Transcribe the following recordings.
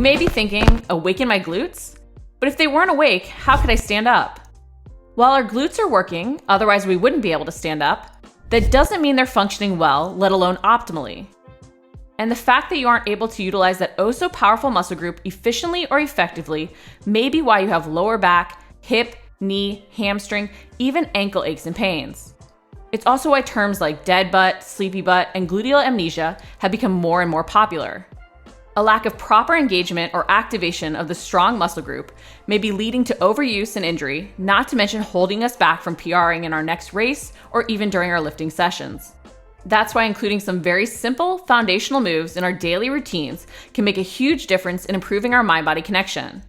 may be thinking, awaken my glutes? But if they weren't awake, how could I stand up? While our glutes are working, otherwise we wouldn't be able to stand up, that doesn't mean they're functioning well, let alone optimally. And the fact that you aren't able to utilize that oh so powerful muscle group efficiently or effectively may be why you have lower back, hip, knee, hamstring, even ankle aches and pains. It's also why terms like dead butt, sleepy butt, and gluteal amnesia have become more and more popular. A lack of proper engagement or activation of the strong muscle group may be leading to overuse and injury, not to mention holding us back from PRing in our next race or even during our lifting sessions. That's why including some very simple foundational moves in our daily routines can make a huge difference in improving our mind-body connection.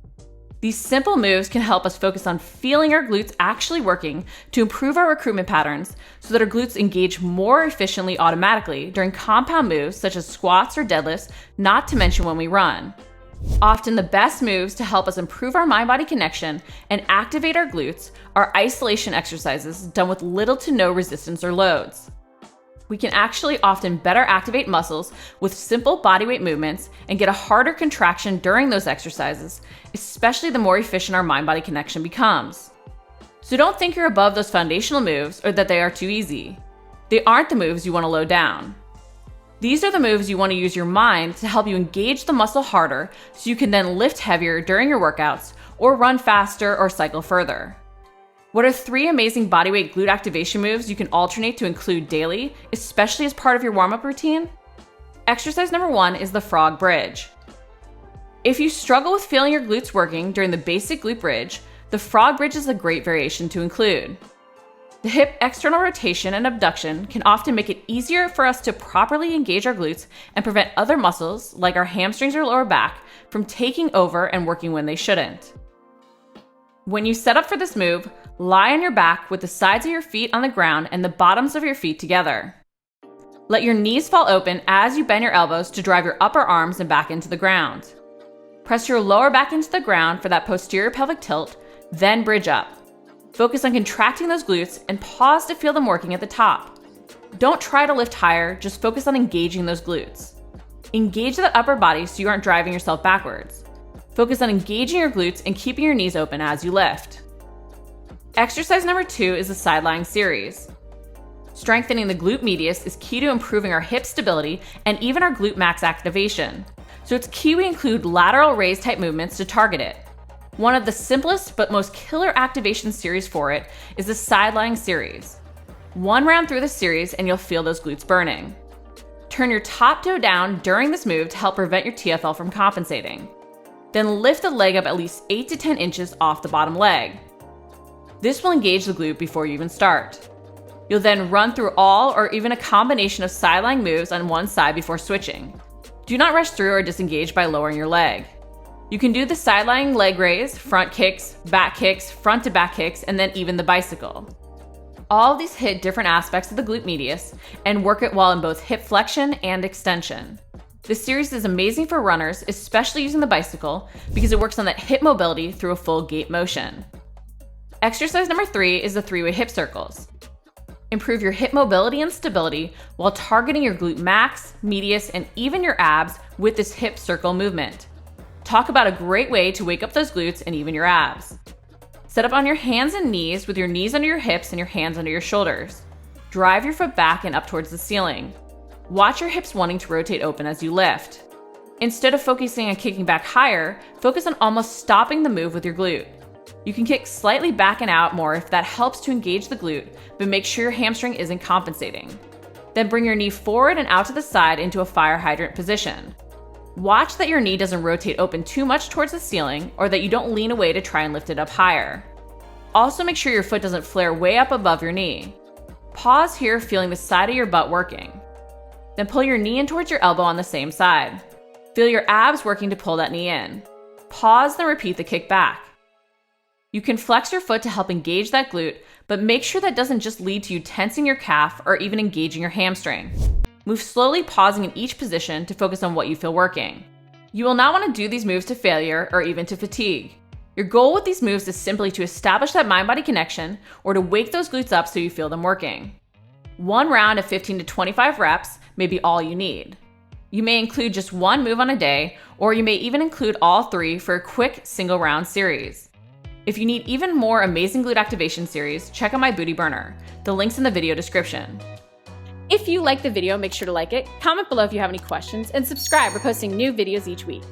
These simple moves can help us focus on feeling our glutes actually working to improve our recruitment patterns so that our glutes engage more efficiently automatically during compound moves such as squats or deadlifts, not to mention when we run. Often the best moves to help us improve our mind-body connection and activate our glutes are isolation exercises done with little to no resistance or loads. We can actually often better activate muscles with simple bodyweight movements and get a harder contraction during those exercises, especially the more efficient our mind-body connection becomes. So don't think you're above those foundational moves or that they are too easy. They aren't the moves you want to load down. These are the moves you want to use your mind to help you engage the muscle harder so you can then lift heavier during your workouts or run faster or cycle further. What are 3 amazing bodyweight glute activation moves you can alternate to include daily, especially as part of your warm-up routine? Exercise number 1 is the frog bridge. If you struggle with feeling your glutes working during the basic glute bridge, the frog bridge is a great variation to include. The hip external rotation and abduction can often make it easier for us to properly engage our glutes and prevent other muscles, like our hamstrings or lower back, from taking over and working when they shouldn't. When you set up for this move, lie on your back with the sides of your feet on the ground and the bottoms of your feet together. Let your knees fall open as you bend your elbows to drive your upper arms and back into the ground. Press your lower back into the ground for that posterior pelvic tilt, then bridge up. Focus on contracting those glutes and pause to feel them working at the top. Don't try to lift higher, just focus on engaging those glutes. Engage that upper body so you aren't driving yourself backwards. Focus on engaging your glutes and keeping your knees open as you lift. Exercise number 2 is the side lying series. Strengthening the glute medius is key to improving our hip stability and even our glute max activation. So it's key we include lateral raise type movements to target it. One of the simplest but most killer activation series for it is the side lying series. 1 round through the series and you'll feel those glutes burning. Turn your top toe down during this move to help prevent your TFL from compensating. Then lift the leg up at least 8 to 10 inches off the bottom leg. This will engage the glute before you even start. You'll then run through all or even a combination of side lying moves on one side before switching. Do not rush through or disengage by lowering your leg. You can do the side lying leg raise, front kicks, back kicks, front to back kicks, and then even the bicycle. All of these hit different aspects of the glute medius and work it well in both hip flexion and extension. This series is amazing for runners, especially using the bicycle, because it works on that hip mobility through a full gait motion. Exercise number 3 is the 3-way hip circles. Improve your hip mobility and stability while targeting your glute max, medius, and even your abs with this hip circle movement. Talk about a great way to wake up those glutes and even your abs. Set up on your hands and knees with your knees under your hips and your hands under your shoulders. Drive your foot back and up towards the ceiling. Watch your hips wanting to rotate open as you lift. Instead of focusing on kicking back higher, focus on almost stopping the move with your glute. You can kick slightly back and out more if that helps to engage the glute, but make sure your hamstring isn't compensating. Then bring your knee forward and out to the side into a fire hydrant position. Watch that your knee doesn't rotate open too much towards the ceiling or that you don't lean away to try and lift it up higher. Also make sure your foot doesn't flare way up above your knee. Pause here, feeling the side of your butt working. Then pull your knee in towards your elbow on the same side. Feel your abs working to pull that knee in. Pause, then repeat the kick back. You can flex your foot to help engage that glute, but make sure that doesn't just lead to you tensing your calf or even engaging your hamstring. Move slowly, pausing in each position to focus on what you feel working. You will not want to do these moves to failure or even to fatigue. Your goal with these moves is simply to establish that mind-body connection or to wake those glutes up so you feel them working. 1 round of 15 to 25 reps may be all you need. You may include just one move on a day, or you may even include all 3 for a quick single round series. If you need even more amazing glute activation series, check out my booty burner. The link's in the video description. If you liked the video, make sure to like it, comment below if you have any questions, and subscribe. We're posting new videos each week.